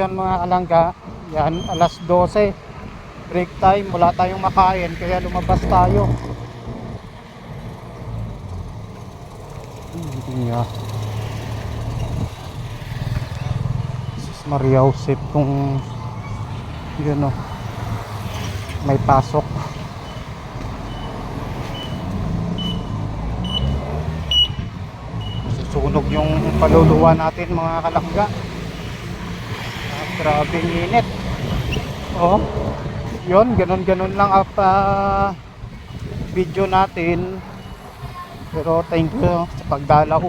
ngayon mga kalangga. Yan, alas 12. Break time, wala tayong makain kaya lumabas tayo. Yeah. Sus Maria Josep kung yun o, may pasok. Susunog yung paluluwa natin mga kalangga. Grabing init. Oh, yun, ganun lang video natin. Pero thank you sa pagdalaw.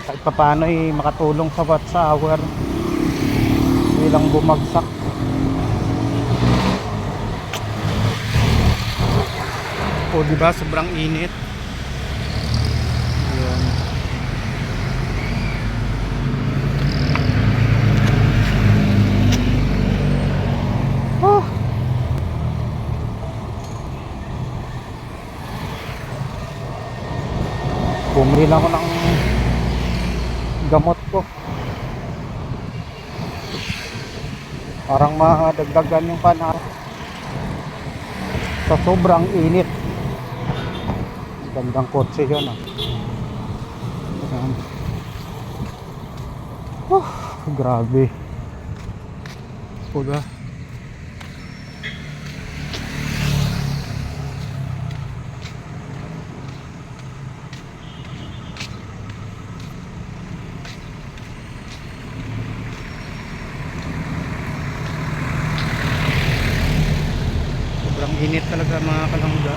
Kahit pa paano makatulong sa watch hour. Hindi lang bumagsak. O diba, sobrang init. Yun. Oh. Bumili lang ako ng gamot ko. Parang madagdagan yung panahon sa sobrang init. Gandang kotse yun ah. Grabe. Puga. Sobrang init talaga mga kalangga.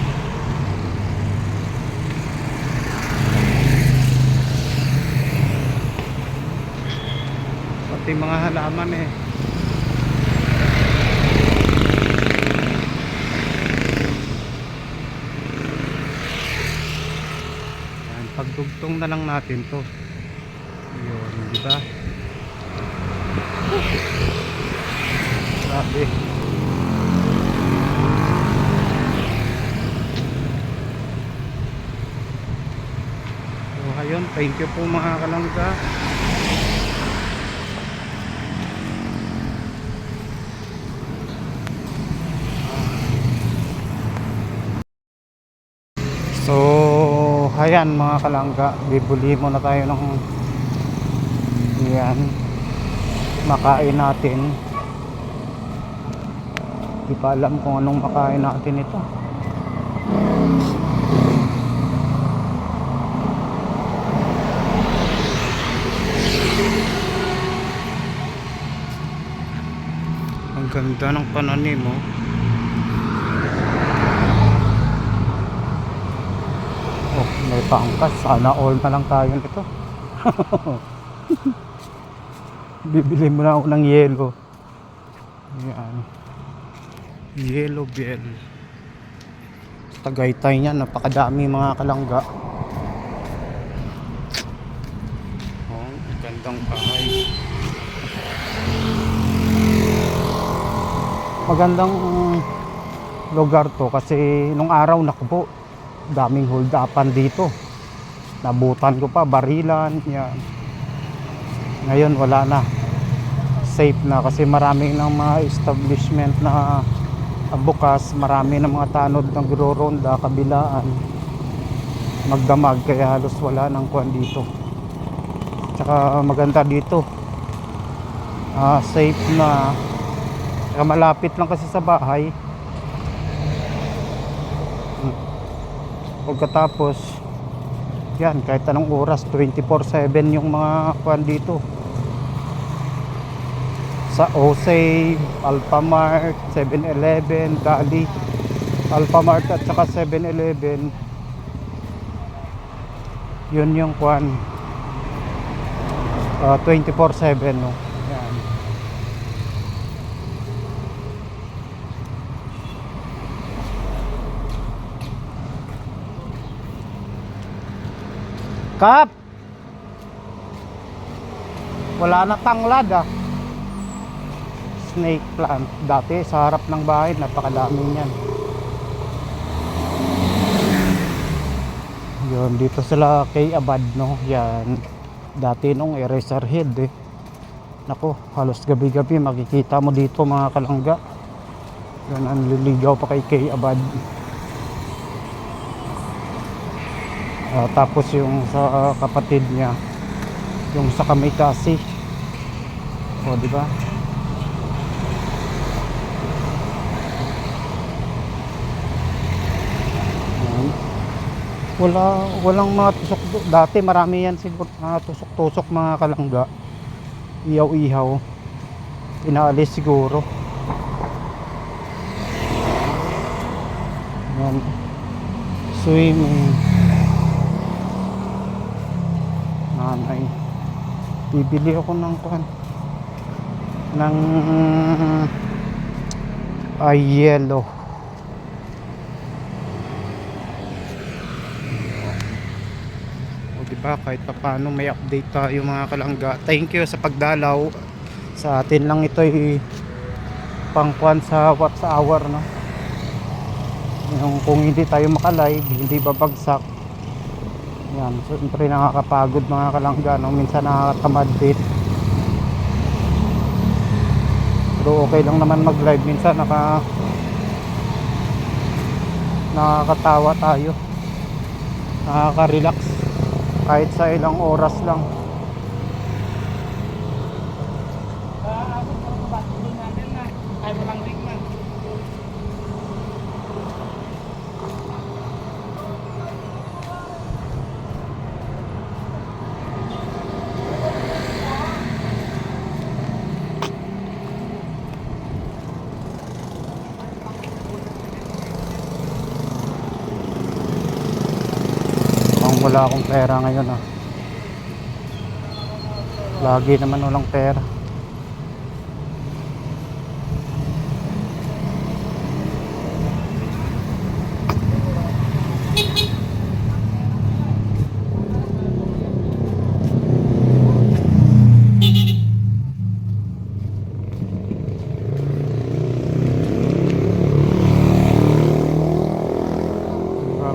Pati mga halaman yan, pagdugtong na lang natin to. Yun, diba? Grabe. So ayun, thank you po mga kalangga. So ayan mga kalangga, bibili muna tayo ng yan, makain natin. Di pa alam kung anong makain natin ito. Ang ganda ng pananim oh. Oh, may pangkas. Sana all na lang tayo nito. Bibili muna ako ng yelo. Ayan. Yellow bell. Tagaytay niya, napakadami mga kalangga. Oh, gandang bahay. Magandang lugar to kasi nung araw nakupo, daming hold upan dito. Nabutan ko pa, barilan yan. Ngayon wala na, safe na kasi marami ng mga establishment na bukas, marami ng mga tanod ng gro-ronda, kabilaan magdamag, kaya halos wala nang kuwan dito. Tsaka maganda dito, safe na, tsaka malapit lang kasi sa bahay. Pagkatapos yan, kahit anong oras 24/7 yung mga kuwan dito sa Osave, Alphamart, 7-Eleven, Dali, Alphamart at saka 7-Eleven. Yun yung kuwan, 24/7 no. Yan. Kap, wala na tanglad ah. Snake plant. Dati sa harap ng bahay, napakadami niyan. Yun, dito sila kay Abad no. Yan. Dati nung Eraserhead Nako, halos gabi-gabi makikita mo dito mga kalangga. Yan ang liligaw pa kay Kay Abad. Tapos yung sa kapatid niya, yung sa Kamikasi. O, di ba? Yan. Walang mga tusok dati, marami yan siguro, tusok-tusok mga kalangga. Ihaw-ihaw. Inaalis siguro. Yan. Swimming. Nanay. Bibili ako ng kuan. Ng yellow. O diba, kahit pa paano may update tayo mga kalangga. Thank you sa pagdalaw. Sa atin lang ito ay pangkuan sa watts hour, no? Yung kung hindi tayo makalive, hindi babagsak. Yan, siyempre nakakapagod mga kalangga, no? Minsan nakakatamad din. Pero okay lang naman mag live. Minsan nakakatawa tayo, nakaka-relax kahit sa ilang oras lang. Wala akong pera ngayon, lagi naman walang pera.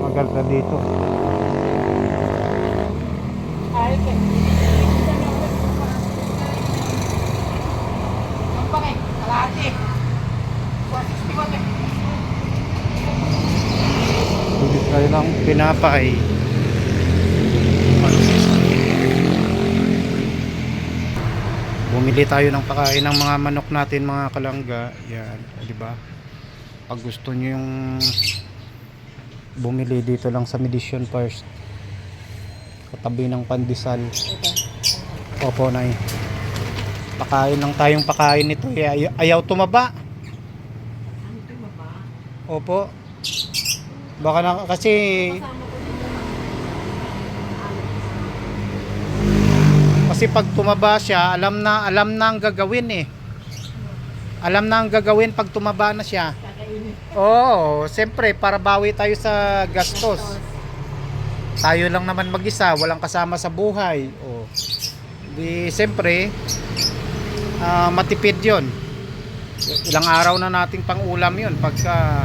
Maganda dito. Bili tayo ng pinapay. Bumili tayo ng pakain ng mga manok natin mga kalangga. Yan, di ba? Pag gusto niyo yung bumili dito lang sa Medition First, katabi ng Pandesal. Opo, Nay. Pakain lang tayong pakain nito. Ayaw tumaba. Opo. Baka na kasi pag tumaba siya, alam na ang gagawin eh. Alam na ang gagawin pag tumaba na siya. Oo, siyempre para bawi tayo sa gastos. Tayo lang naman mag-isa, walang kasama sa buhay. Oh. Di siyempre matipid 'yon. Ilang araw na nating pang-ulam 'yon pagka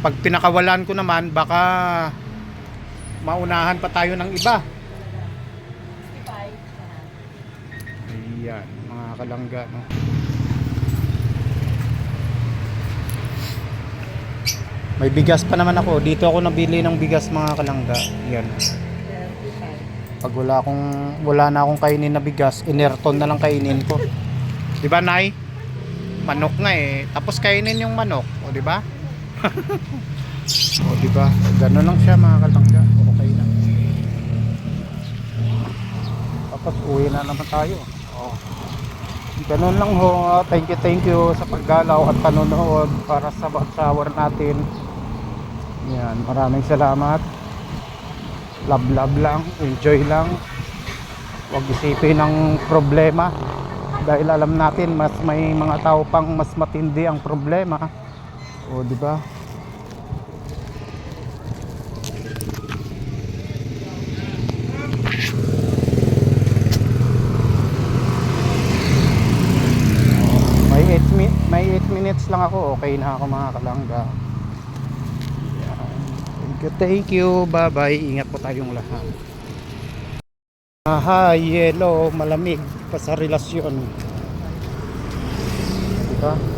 pag pinakawalan ko naman, baka maunahan pa tayo ng iba. Ayan, mga kalangga, no? May bigas pa naman ako. Dito ako nabili ng bigas mga kalangga. Yan. Pag wala na akong kainin na bigas, inerton na lang kainin ko. 'Di ba, Nay? Manok nga eh. Tapos kainin yung manok, o 'di ba? O 'di ba? Gano'n lang siya mga kalangga. Okay na. Tapos uwi na naman tayo. Oh. Ganun lang ho. Thank you sa pagdalaw at panonood para sa shower natin. Yan, maraming salamat. Love lang, enjoy lang. Huwag isipin ng problema dahil alam natin mas may mga tao pang mas matindi ang problema. O, di ba? May 8 minutes lang ako, okay na ako mga kalangga. Yan. Thank Thank you. Bye-bye. Ingat po tayong lahat. Aha, yellow, malamig pa sa relasyon. Diba?